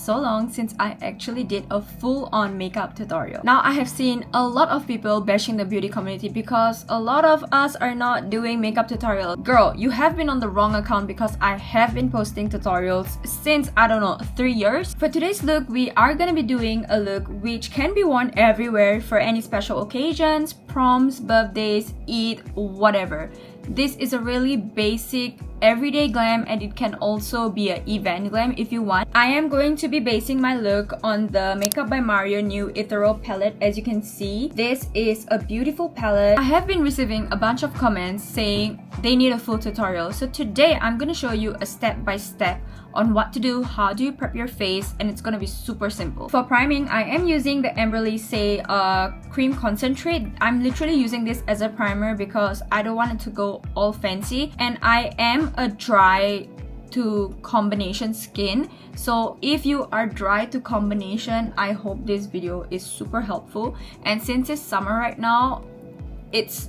so long since I actually did a full-on makeup tutorial. Now I have seen a lot of people bashing the beauty community because a lot of us are not doing makeup tutorials. Girl, you have been on the wrong account because I have been posting tutorials since, I don't know, 3 years. For today's look, we are gonna be doing a look which can be worn everywhere for any special occasions, proms, birthdays, Eid, whatever. This is a really basic everyday glam, and it can also be an event glam if you want. I am going to be basing my look on the Makeup by Mario new Ethereal palette. As you can see, this is a beautiful palette. I have been receiving a bunch of comments saying they need a full tutorial. So today I'm going to show you a step-by-step on what to do, how do you prep your face, and it's going to be super simple. For priming, I am using the Embryolisse cream concentrate. I'm literally using this as a primer because I don't want it to go all fancy, and I am a dry to combination skin, so if you are dry to combination, I hope this video is super helpful. And since it's summer right now, it's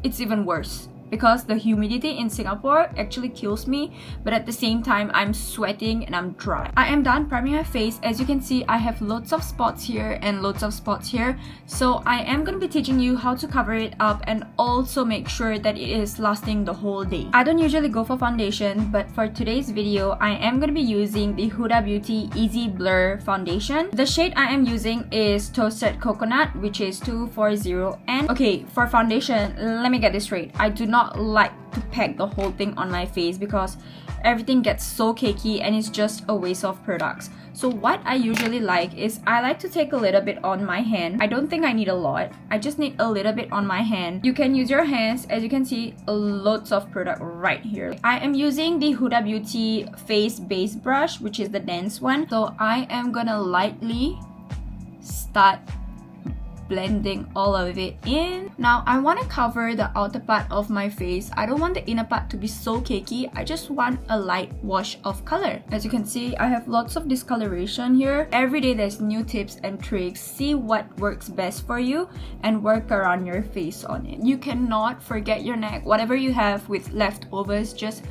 even worse because the humidity in Singapore actually kills me, but at the same time I'm sweating and I'm dry. I am done priming my face. As you can see, I have lots of spots here and lots of spots here, so I am going to be teaching you how to cover it up and also make sure that it is lasting the whole day. I don't usually go for foundation, but for today's video I am going to be using the Huda Beauty Easy Blur foundation. The shade I am using is Toasted Coconut, which is 240N. Okay, for foundation, let me get this straight. I do not like to pack the whole thing on my face because everything gets so cakey and it's just a waste of products. So what I usually like is I like to take a little bit on my hand. I don't think I need a lot. I just need a little bit on my hand. You can use your hands. As you can see, lots of product right here. I am using the Huda Beauty face base brush, which is the dense one. So I am gonna lightly start blending all of it in. Now I want to cover the outer part of my face. I don't want the inner part to be so cakey. I just want a light wash of color. As you can see, I have lots of discoloration here. Every day there's new tips and tricks. See what works best for you and work around your face on it. You cannot forget your neck. Whatever you have with leftovers, just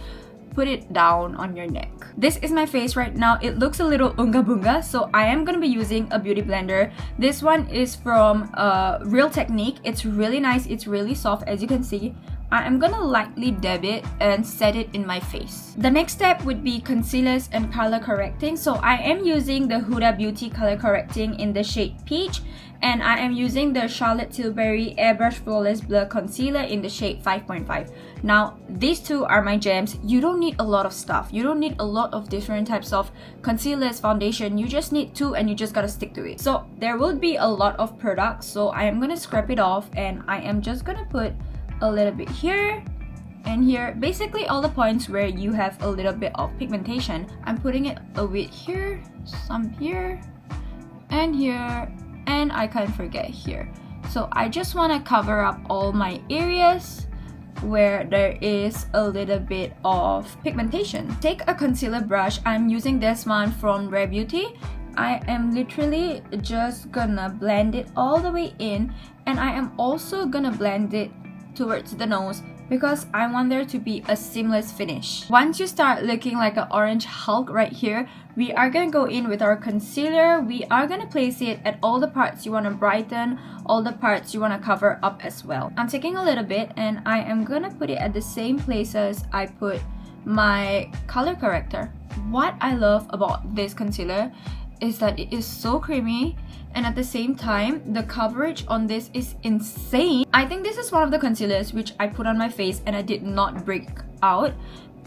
put it down on your neck. This is my face right now. It looks a little unga bunga, so I am gonna be using a beauty blender. This one is from Real Technique. It's really nice. It's really soft. As you can see, I am gonna lightly dab it and set it in my face. The next step would be concealers and color correcting. So I am using the Huda Beauty color correcting in the shade Peach, and I am using the Charlotte Tilbury Airbrush Flawless Blur Concealer in the shade 5.5. Now, these two are my gems. You don't need a lot of stuff. You don't need a lot of different types of concealers, foundation. You just need two and you just gotta stick to it. So there will be a lot of products, so I am gonna scrap it off and I am just gonna put a little bit here and here. Basically all the points where you have a little bit of pigmentation. I'm putting it a bit here, some here, and here, and I can't forget here. So I just want to cover up all my areas where there is a little bit of pigmentation. Take a concealer brush. I'm using this one from Rare Beauty. I am literally just gonna blend it all the way in, and I am also gonna blend it towards the nose because I want there to be a seamless finish. Once you start looking like an orange Hulk right here, we are gonna go in with our concealer. We are gonna place it at all the parts you want to brighten, all the parts you want to cover up as well. I'm taking a little bit and I am gonna put it at the same places I put my color corrector. What I love about this concealer is that it is so creamy, and at the same time the coverage on this is insane. I think this is one of the concealers which I put on my face and I did not break out.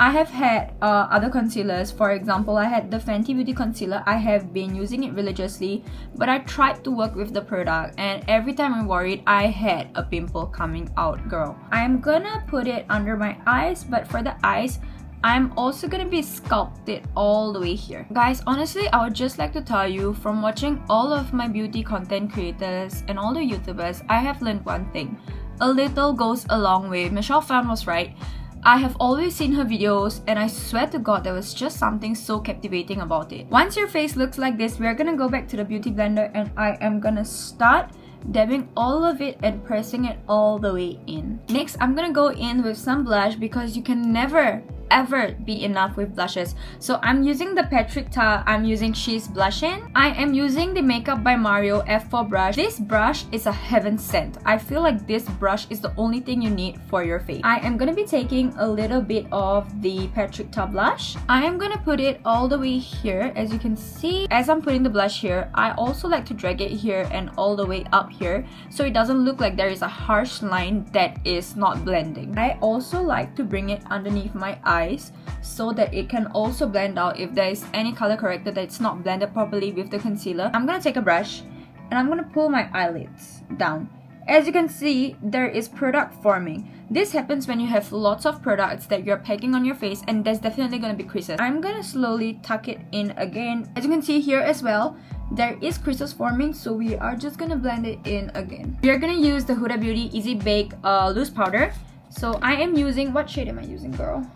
I have had other concealers. For example, I had the Fenty Beauty concealer. I have been using it religiously, but I tried to work with the product and every time I wore it I had a pimple coming out, girl. I am gonna put it under my eyes, but for the eyes I'm also gonna be sculpted all the way here. Guys, honestly, I would just like to tell you, from watching all of my beauty content creators and all the YouTubers, I have learned one thing. A little goes a long way. Michelle Phan was right. I have always seen her videos and I swear to God there was just something so captivating about it. Once your face looks like this, we are gonna go back to the beauty blender and I am gonna start dabbing all of it and pressing it all the way in. Next, I'm gonna go in with some blush because you can never ever be enough with blushes. So I'm using the Patrick Ta, I'm using She's Blushin'. I am using the Makeup by Mario F4 brush. This brush is a heaven sent. I feel like this brush is the only thing you need for your face. I am gonna be taking a little bit of the Patrick Ta blush. I am gonna put it all the way here. As you can see, as I'm putting the blush here, I also like to drag it here and all the way up here, so it doesn't look like there is a harsh line that is not blending. I also like to bring it underneath my eyes so that it can also blend out if there is any color corrector that's not blended properly with the concealer. I'm gonna take a brush and I'm gonna pull my eyelids down. As you can see, there is product forming. This happens when you have lots of products that you're packing on your face, and there's definitely gonna be creases. I'm gonna slowly tuck it in again. As you can see here as well, there is creases forming, so we are just gonna blend it in again. We are gonna use the Huda Beauty Easy Bake loose powder. So I am using, what shade am I using, girl?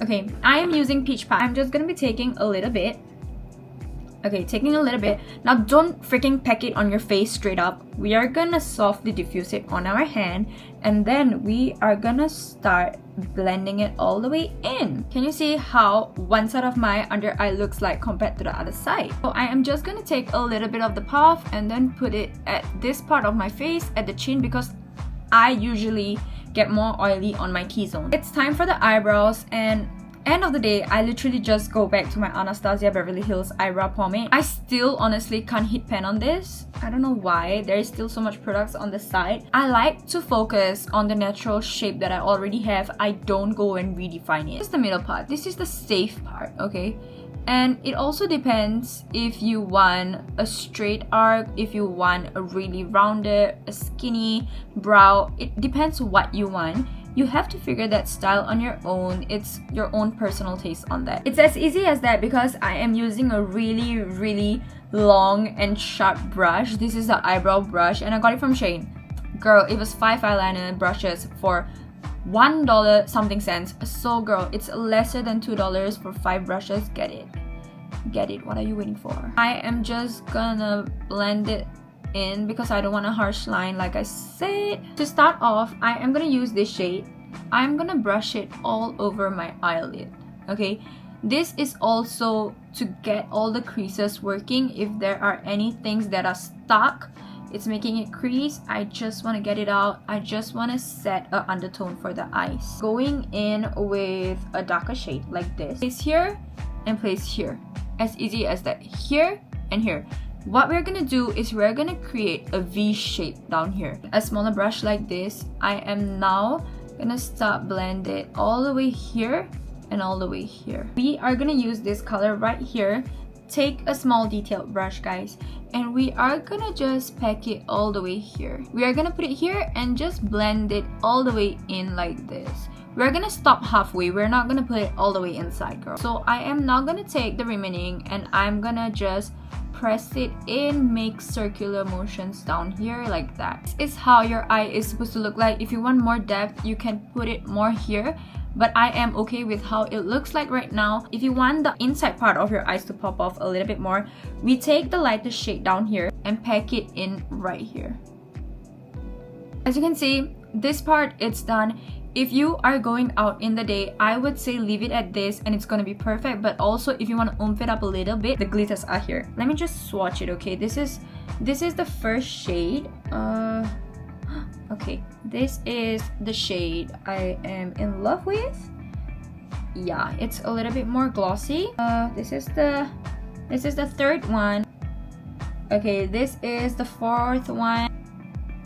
Okay, I am using Peach Pie. I'm just gonna be taking a little bit. Okay, taking a little bit. Now don't freaking pack it on your face straight up. We are gonna softly diffuse it on our hand, and then we are gonna start blending it all the way in. Can you see how one side of my under eye looks like compared to the other side? So I am just gonna take a little bit of the puff and then put it at this part of my face, at the chin, because I usually get more oily on my T-zone. It's time for the eyebrows, and end of the day, I literally just go back to my Anastasia Beverly Hills eyebrow pomade. I still honestly can't hit pan on this. I don't know why. There is still so much products on the side. I like to focus on the natural shape that I already have. I don't go and redefine it. This is the middle part. This is the safe part, okay? And it also depends if you want a straight arc, if you want a really rounded, a skinny brow. It depends what you want. You have to figure that style on your own. It's your own personal taste on that. It's as easy as that because I am using a really long and sharp brush. This is the eyebrow brush and I got it from Shein. Girl, it was 5 eyeliner brushes for $1 something cents. So girl, it's lesser than $2 for 5 brushes. Get it. Get it. What are you waiting for? I am just gonna blend it in because I don't want a harsh line like I said. To start off, I am gonna use this shade. I'm gonna brush it all over my eyelid. Okay, this is also to get all the creases working. If there are any things that are stuck, it's making it crease, I just want to get it out. I just want to set an undertone for the eyes. Going in with a darker shade like this. Place here and place here. As easy as that. Here and here. What we're gonna do is we're gonna create a V shape down here. A smaller brush like this. I am now gonna start blend it all the way here and all the way here. We are gonna use this color right here. Take a small detailed brush, guys, and we are gonna just pack it all the way here. We are gonna put it here and just blend it all the way in like this. We're gonna stop halfway. We're not gonna put it all the way inside, girl. So I am now gonna take the remaining and I'm gonna just press it in, make circular motions down here like that. This is how your eye is supposed to look like. If you want more depth, you can put it more here, but I am okay with how it looks like right now. If you want the inside part of your eyes to pop off a little bit more, we take the lightest shade down here and pack it in right here. As you can see, this part, it's done. If you are going out in the day, I would say leave it at this and it's gonna be perfect. But also if you want to oomph it up a little bit, the glitters are here. Let me just swatch it, okay? This is the first shade. Okay, this is the shade I am in love with. Yeah, it's a little bit more glossy. This is the third one. Okay, this is the fourth one.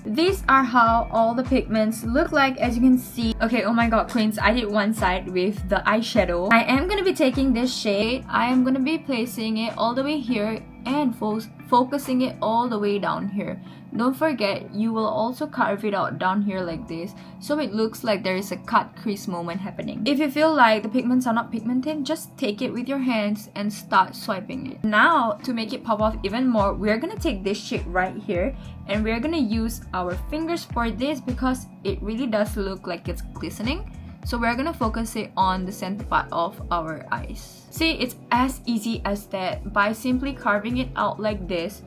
These are how all the pigments look like, as you can see. Okay, oh my god, queens, I did one side with the eyeshadow. I am gonna be taking this shade. I am gonna be placing it all the way here and focusing it all the way down here. Don't forget, you will also carve it out down here like this, so it looks like there is a cut crease moment happening. If you feel like the pigments are not pigmented, just take it with your hands and start swiping it. Now, to make it pop off even more, we're gonna take this shade right here and we're gonna use our fingers for this because it really does look like it's glistening. So we're gonna focus it on the center part of our eyes. See, it's as easy as that. By simply carving it out like this,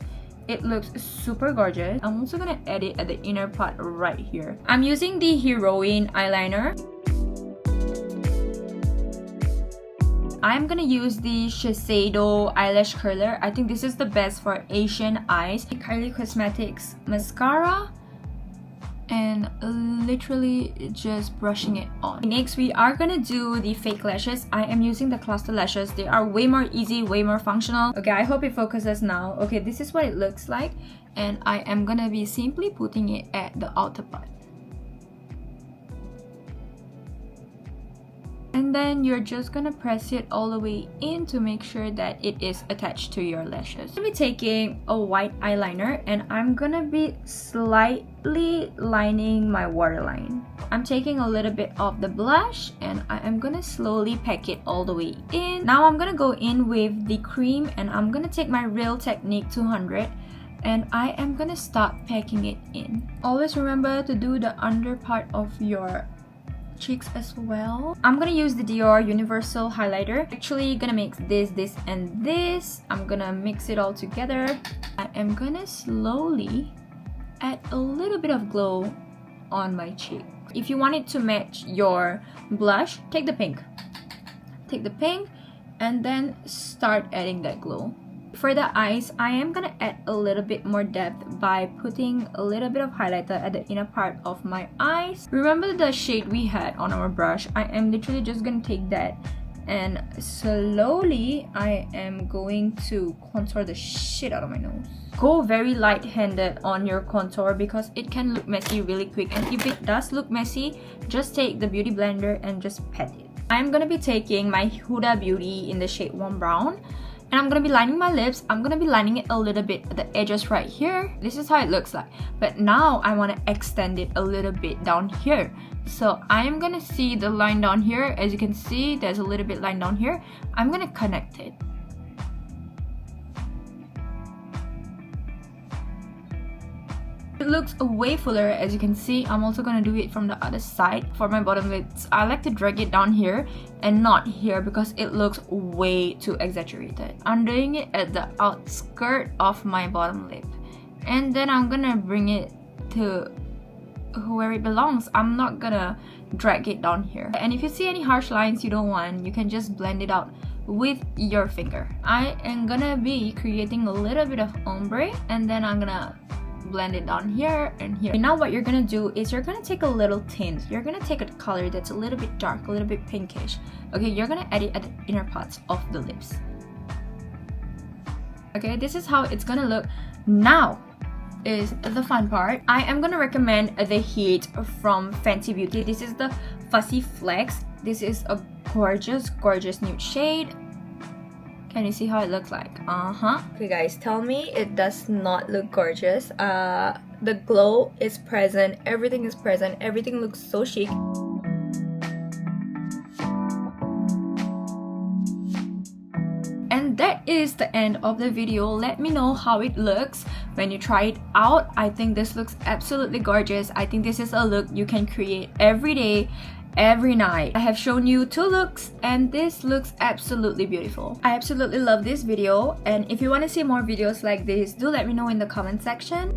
it looks super gorgeous. I'm also gonna add it at the inner part right here. I'm using the Heroine eyeliner. I'm gonna use the Shiseido eyelash curler. I think this is the best for Asian eyes. Kylie Cosmetics mascara, and literally just brushing it on. Next, we are gonna do the fake lashes. I am using the cluster lashes. They are way more easy, way more functional. Okay, I hope it focuses now. Okay, this is what it looks like, and I am gonna be simply putting it at the outer part. And then you're just gonna press it all the way in to make sure that it is attached to your lashes. I'm gonna be taking a white eyeliner and I'm gonna be slightly lining my waterline. I'm taking a little bit of the blush and I am gonna slowly pack it all the way in. Now I'm gonna go in with the cream and I'm gonna take my Real Technique 200 and I am gonna start packing it in. Always remember to do the under part of your cheeks as well. I'm gonna use the Dior Universal Highlighter. Actually gonna mix this and this. I'm gonna mix it all together. I am gonna slowly add a little bit of glow on my cheek. If you want it to match your blush, take the pink. Take the pink and then start adding that glow. For the eyes, I am gonna add a little bit more depth by putting a little bit of highlighter at the inner part of my eyes. Remember the shade we had on our brush? I am literally just gonna take that and slowly I am going to contour the shit out of my nose. Go very light-handed on your contour because it can look messy really quick, and if it does look messy, just take the beauty blender and just pat it. I'm gonna be taking my Huda Beauty in the shade Warm Brown. And I'm gonna be lining my lips. I'm gonna be lining it a little bit at the edges right here. This is how it looks like. But now I want to extend it a little bit down here. So I am gonna see the line down here. As you can see, there's a little bit line down here. I'm gonna connect it. It looks way fuller, as you can see. I'm also gonna do it from the other side for my bottom lips. I like to drag it down here and not here because it looks way too exaggerated. I'm doing it at the outskirt of my bottom lip, and then I'm gonna bring it to where it belongs. I'm not gonna drag it down here. And if you see any harsh lines you don't want, you can just blend it out with your finger. I am gonna be creating a little bit of ombre, and then I'm gonna blend it down here and here. Now what you're gonna do is you're gonna take a little tint. You're gonna take a color that's a little bit dark, a little bit pinkish. Okay, you're gonna add it at the inner parts of the lips. Okay, this is how it's gonna look. Now is the fun part. I am gonna recommend the Heat from Fenty Beauty. This is the Fussy Flex. This is a gorgeous nude shade. Can you see how it looks like? Okay guys, tell me it does not look gorgeous. The glow is present, everything is present, everything looks so chic. And that is the end of the video. Let me know how it looks when you try it out. I think this looks absolutely gorgeous. I think this is a look you can create every day, every night. I have shown you 2 looks and this looks absolutely beautiful. I absolutely love this video, and if you want to see more videos like this, do let me know in the comment section.